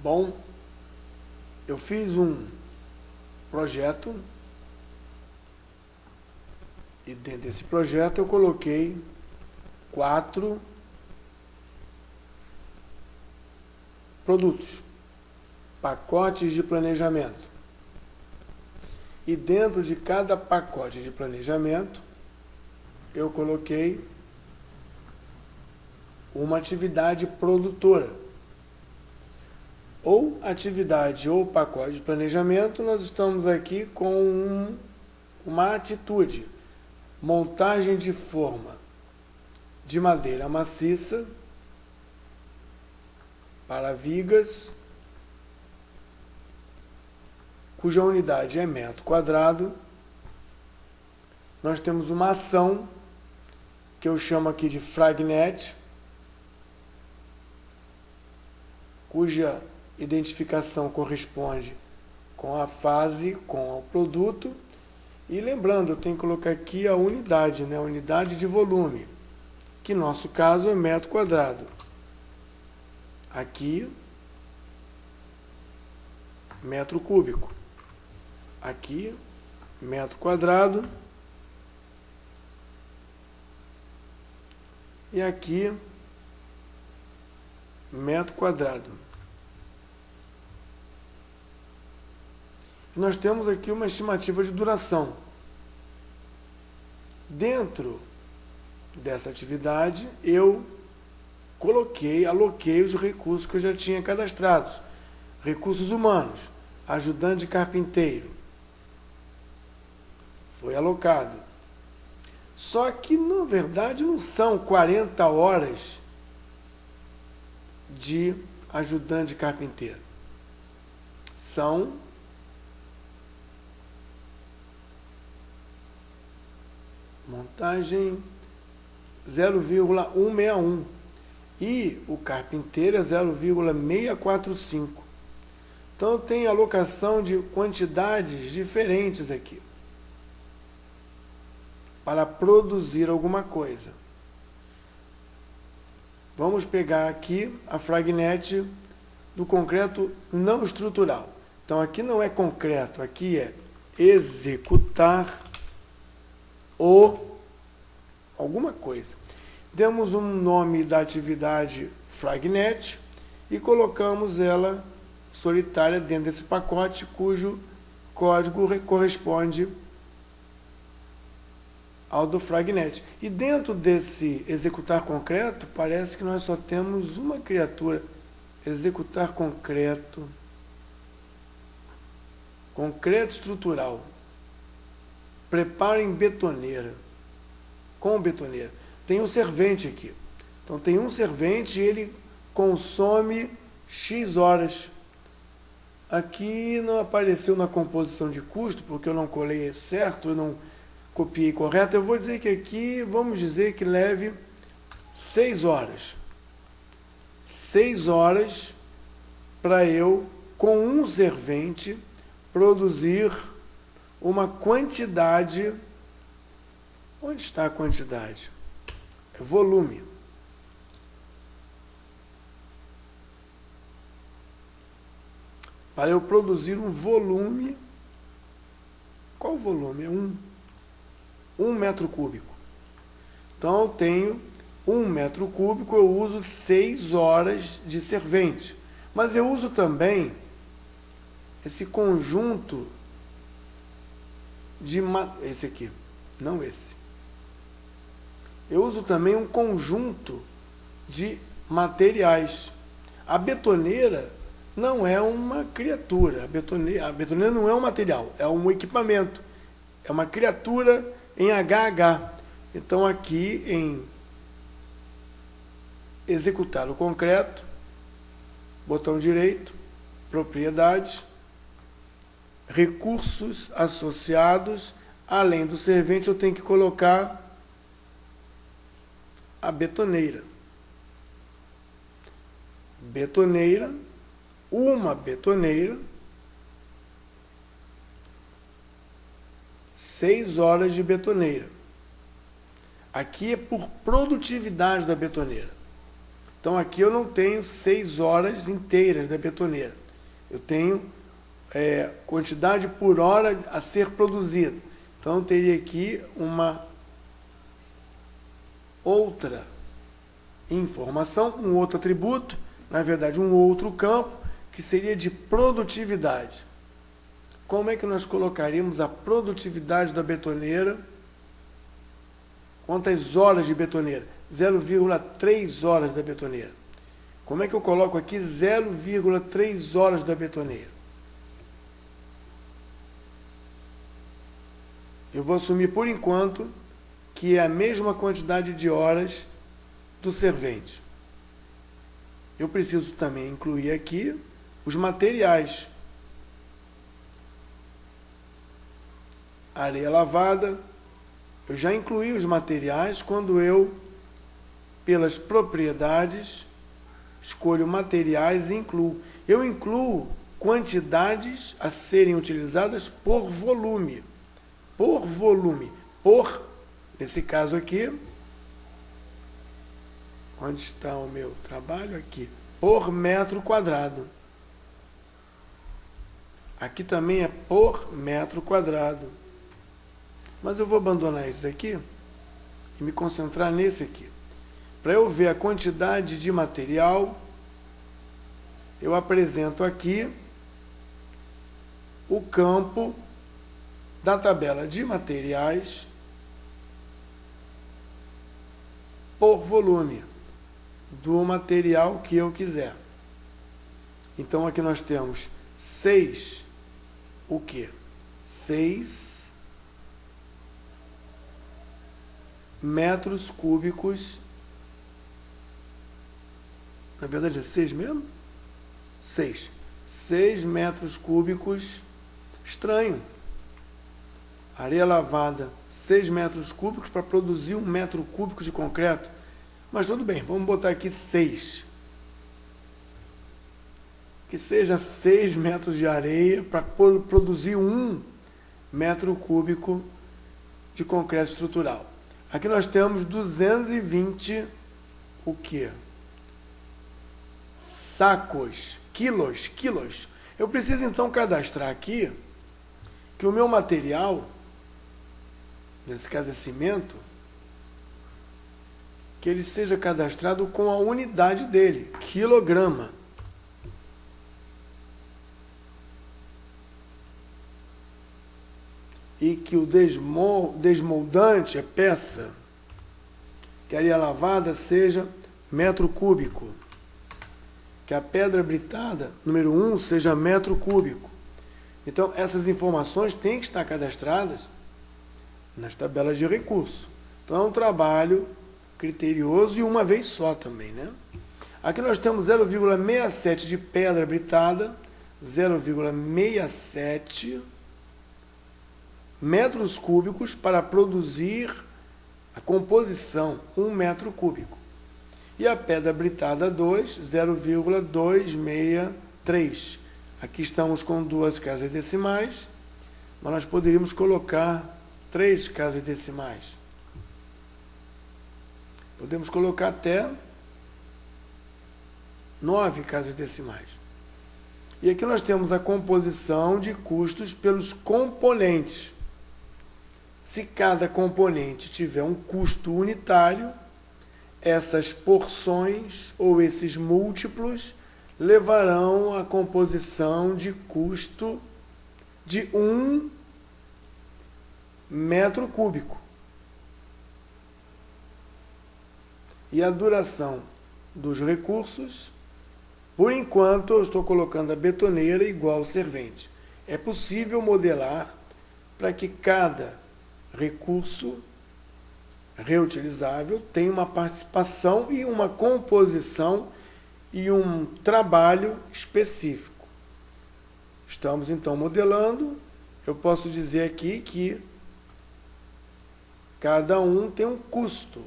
Bom, eu fiz um projeto e dentro desse projeto eu coloquei 4 produtos, pacotes de planejamento. E dentro de cada pacote de planejamento eu coloquei uma atividade produtora. Ou atividade ou pacote de planejamento, nós estamos aqui com uma atitude. Montagem de forma de madeira maciça para vigas, cuja unidade é metro quadrado. Nós temos uma ação que eu chamo aqui de Fragnet, cuja identificação corresponde com a fase, com o produto. E lembrando, eu tenho que colocar aqui a unidade, né? A unidade de volume, que no nosso caso é metro quadrado. Aqui, metro cúbico. Aqui, metro quadrado. E aqui, metro quadrado. Nós temos aqui uma estimativa de duração. Dentro dessa atividade, eu aloquei os recursos que eu já tinha cadastrados. Recursos humanos, ajudante de carpinteiro. Foi alocado. Só que, na verdade, não são 40 horas de ajudante de carpinteiro. São montagem 0,161 e o carpinteiro é 0,645. Então tem alocação de quantidades diferentes aqui para produzir alguma coisa. Vamos pegar aqui a Fragnet do concreto não estrutural. Então aqui não é concreto, aqui é executar ou alguma coisa. Demos um nome da atividade Fragnet e colocamos ela solitária dentro desse pacote, cujo código corresponde ao do Fragnet. E dentro desse executar concreto, parece que nós só temos uma criatura. Executar concreto. Concreto estrutural. Preparem betoneira. Com betoneira. Tem um servente aqui. Então tem um servente e ele consome X horas. Aqui não apareceu na composição de custo, porque eu não colei certo, eu não copiei correto. Eu vou dizer que aqui, vamos dizer que leve 6 horas. 6 horas para eu, com um servente, produzir uma quantidade. Onde está a quantidade? É volume. Para eu produzir um volume. Qual o volume? É 1 metro cúbico. Então eu tenho 1 metro cúbico, eu uso 6 horas de servente. Mas eu uso também esse conjunto de... Esse aqui, não esse. Eu uso também um conjunto de materiais. A betoneira não é uma criatura. A betoneira não é um material, é um equipamento. É uma criatura em HH. Então aqui em executar o concreto, botão direito, propriedades, recursos associados, além do servente eu tenho que colocar a betoneira. Betoneira, uma betoneira, 6 horas de betoneira. Aqui é por produtividade da betoneira. Então aqui eu não tenho 6 horas inteiras da betoneira. Eu tenho quantidade por hora a ser produzida. Então eu teria aqui uma outra informação, um outro atributo, na verdade um outro campo, que seria de produtividade. Como é que nós colocaríamos a produtividade da betoneira? Quantas horas de betoneira? 0,3 horas da betoneira. Como é que eu coloco aqui 0,3 horas da betoneira? Eu vou assumir por enquanto que é a mesma quantidade de horas do servente. Eu preciso também incluir aqui os materiais. Areia lavada, eu já incluí os materiais quando eu, pelas propriedades, escolho materiais e incluo. Eu incluo quantidades a serem utilizadas por volume. Por volume. Nesse caso aqui, onde está o meu trabalho? Aqui. Por metro quadrado. Aqui também é por metro quadrado. Mas eu vou abandonar isso aqui e me concentrar nesse aqui. Para eu ver a quantidade de material, eu apresento aqui o campo da tabela de materiais por volume do material que eu quiser. Então aqui nós temos 6, o quê? 6 metros cúbicos. Na verdade é 6 mesmo? 6. 6 metros cúbicos. Estranho. Areia lavada, 6 metros cúbicos para produzir 1 metro cúbico de concreto. Mas tudo bem, vamos botar aqui 6. Que seja 6 metros de areia para produzir 1 metro cúbico de concreto estrutural. Aqui nós temos 220, o quê? Sacos, quilos. Eu preciso então cadastrar aqui que o meu material, nesse caso é cimento, que ele seja cadastrado com a unidade dele, quilograma. E que o desmoldante, a peça, que a areia lavada seja metro cúbico. Que a pedra britada, número 1, seja metro cúbico. Então, essas informações têm que estar cadastradas nas tabelas de recurso. Então, é um trabalho criterioso e uma vez só também, né? Aqui nós temos 0,67 de pedra britada, 0,67 metros cúbicos para produzir a composição, 1 metro cúbico. E a pedra britada 2, 0,263. Aqui estamos com 2 casas decimais, mas nós poderíamos colocar 3 casas decimais. Podemos colocar até 9 casas decimais. E aqui nós temos a composição de custos pelos componentes. Se cada componente tiver um custo unitário, essas porções ou esses múltiplos levarão à composição de custo de 1 metro cúbico. E a duração dos recursos, por enquanto eu estou colocando a betoneira igual ao servente. É possível modelar para que cada recurso reutilizável tenha uma participação e uma composição e um trabalho específico. Estamos então modelando. Eu posso dizer aqui que cada um tem um custo.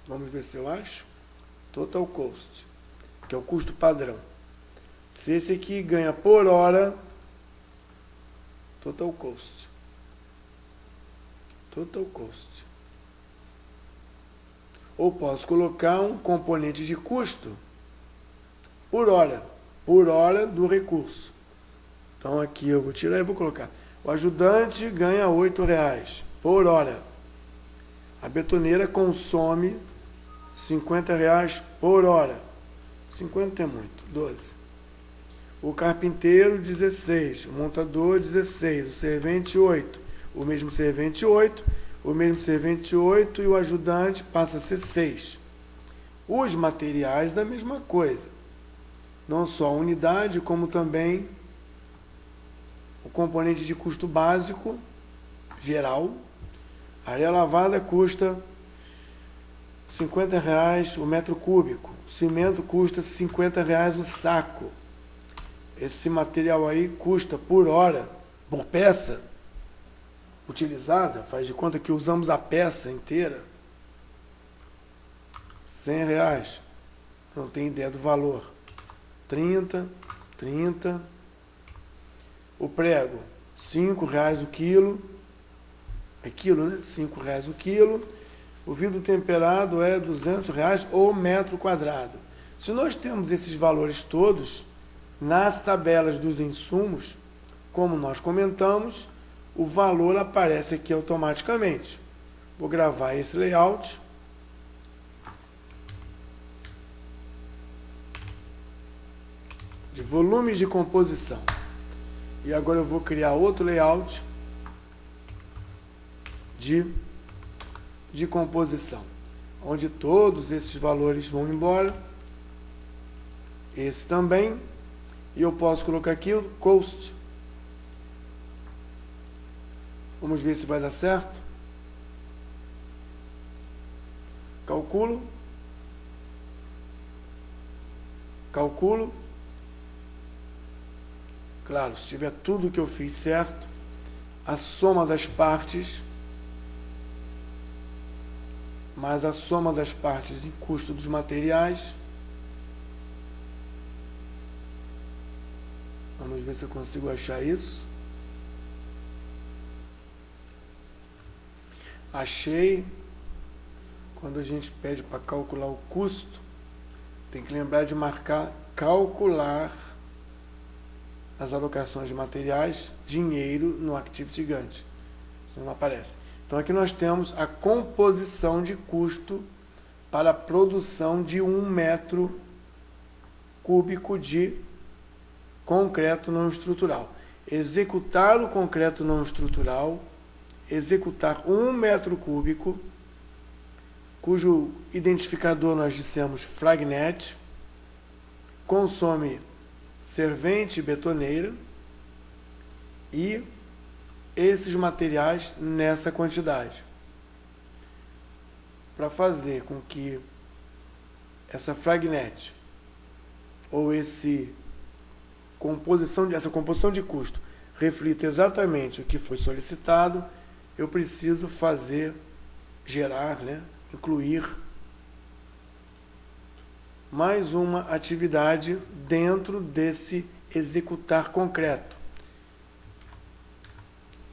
Vamos ver se eu acho. Total cost, que é o custo padrão. Se esse aqui ganha por hora, total cost. Total cost. Ou posso colocar um componente de custo por hora do recurso. Então aqui eu vou tirar e vou colocar. O ajudante ganha R$8 por hora. A betoneira consome R$50 por hora. 50 é muito, 12. O carpinteiro, 16. O montador, 16. O servente, 8. O mesmo servente, 8. O mesmo servente, 8. E o ajudante passa a ser 6. Os materiais, da mesma coisa. Não só a unidade, como também o componente de custo básico, geral. A areia lavada custa R$50 o metro cúbico. O cimento custa R$50 o saco. Esse material aí custa por hora, por peça utilizada, faz de conta que usamos a peça inteira, R$100. Não tem ideia do valor. 30. O prego, R$5 o quilo. É quilo, né? R$5 o quilo. O vidro temperado é R$200 o metro quadrado. Se nós temos esses valores todos nas tabelas dos insumos, como nós comentamos, o valor aparece aqui automaticamente. Vou gravar esse layout. De volume de composição. E agora eu vou criar outro layout de composição, onde todos esses valores vão embora. Esse também. E eu posso colocar aqui o cost. Vamos ver se vai dar certo. Calculo. Claro, se tiver tudo que eu fiz certo, a soma das partes, mais a soma das partes em custo dos materiais. Vamos ver se eu consigo achar isso. Achei. Quando a gente pede para calcular o custo, tem que lembrar de marcar calcular as alocações de materiais, dinheiro no Activity Gantt. Isso não aparece. Então aqui nós temos a composição de custo para a produção de 1 metro cúbico de concreto não estrutural. Executar o concreto não estrutural, executar 1 metro cúbico, cujo identificador nós dissemos Fragnet, consome servente e betoneira e esses materiais nessa quantidade. Para fazer com que essa Fragnet ou essa composição de custo reflita exatamente o que foi solicitado, eu preciso gerar, incluir mais uma atividade dentro desse executar concreto,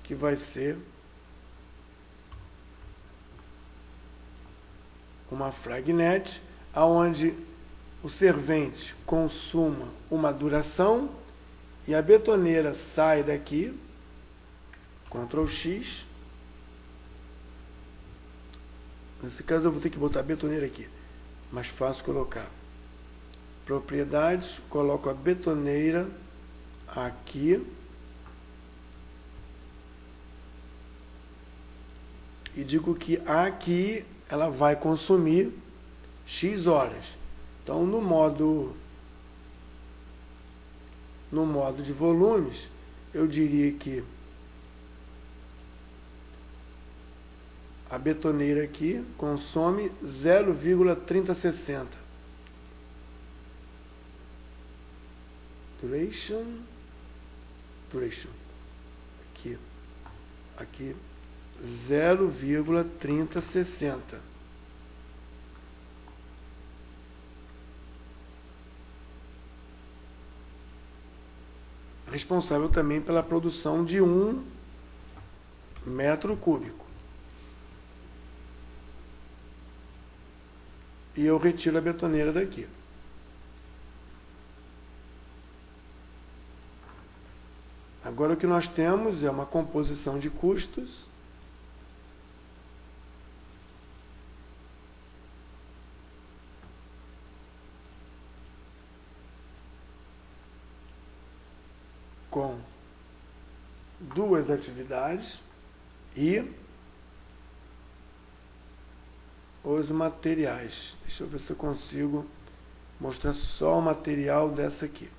que vai ser uma Fragnet, onde o servente consuma uma duração e a betoneira sai daqui, Ctrl X. Nesse caso eu vou ter que botar a betoneira aqui, mais fácil colocar. Propriedades, coloco a betoneira aqui e digo que aqui ela vai consumir X horas. Então no modo de volumes, eu diria que a betoneira aqui consome 0,3060. Duration. Aqui 0,3060. Responsável também pela produção de 1 metro cúbico. e eu retiro a betoneira daqui. Agora o que nós temos é uma composição de custos com duas atividades e os materiais. Deixa eu ver se eu consigo mostrar só o material dessa aqui.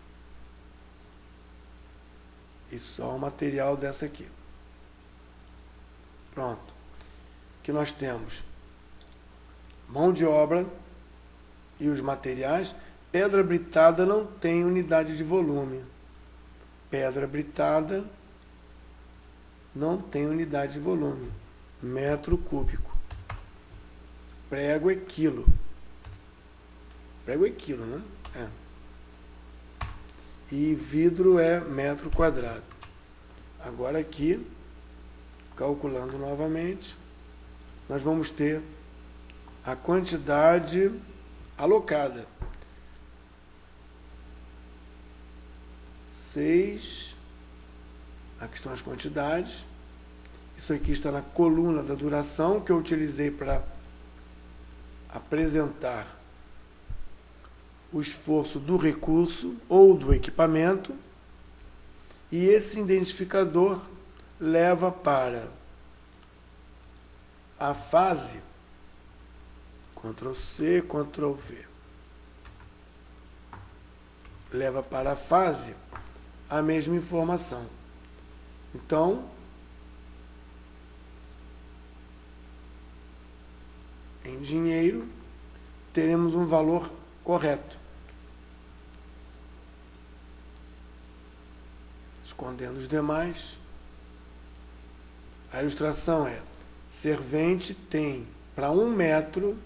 E só o material dessa aqui. Pronto. Aqui nós temos mão de obra e os materiais. Pedra britada não tem unidade de volume. Pedra britada não tem unidade de volume. Metro cúbico. Prego é quilo. Prego é quilo, né? É. E vidro é metro quadrado. Agora aqui, calculando novamente, nós vamos ter a quantidade alocada. 6, aqui estão as quantidades. Isso aqui está na coluna da duração que eu utilizei para apresentar o esforço do recurso ou do equipamento, e esse identificador leva para a fase, Ctrl+C, Ctrl+V, leva para a fase a mesma informação. Então, em dinheiro, teremos um valor correto. Escondendo os demais. A ilustração é: servente tem para 1 metro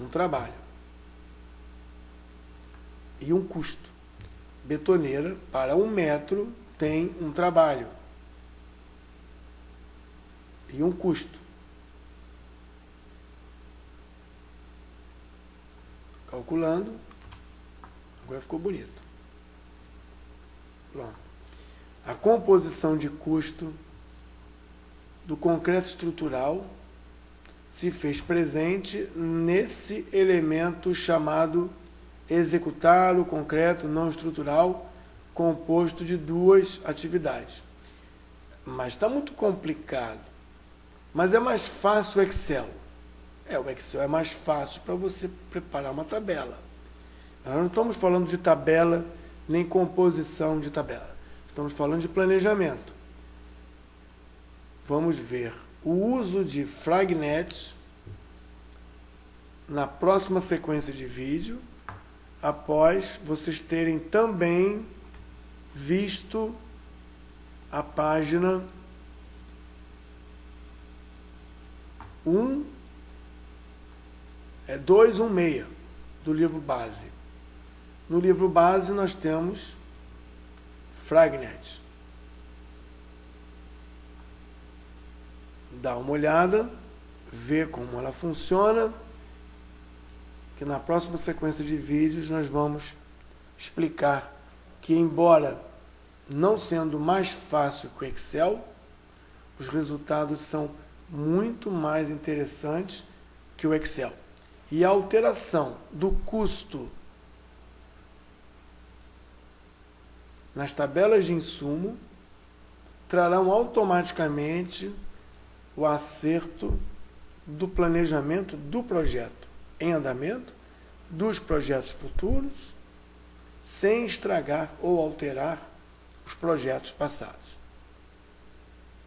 um trabalho e um custo. Betoneira para 1 metro tem um trabalho e um custo. Calculando, agora ficou bonito. Pronto. A composição de custo do concreto estrutural se fez presente nesse elemento chamado executar o concreto não estrutural, composto de 2 atividades. Mas está muito complicado. Mas é mais fácil o Excel. O Excel é mais fácil para você preparar uma tabela. Nós não estamos falando de tabela, nem composição de tabela. Estamos falando de planejamento. Vamos ver o uso de Fragnet na próxima sequência de vídeo, após vocês terem também visto a página 216 do livro base. No livro base nós temos Fragnet. Dá uma olhada, vê como ela funciona, que na próxima sequência de vídeos nós vamos explicar que, embora não sendo mais fácil que o Excel, os resultados são muito mais interessantes que o Excel. E a alteração do custo nas tabelas de insumo trarão automaticamente o acerto do planejamento do projeto em andamento, dos projetos futuros, sem estragar ou alterar os projetos passados.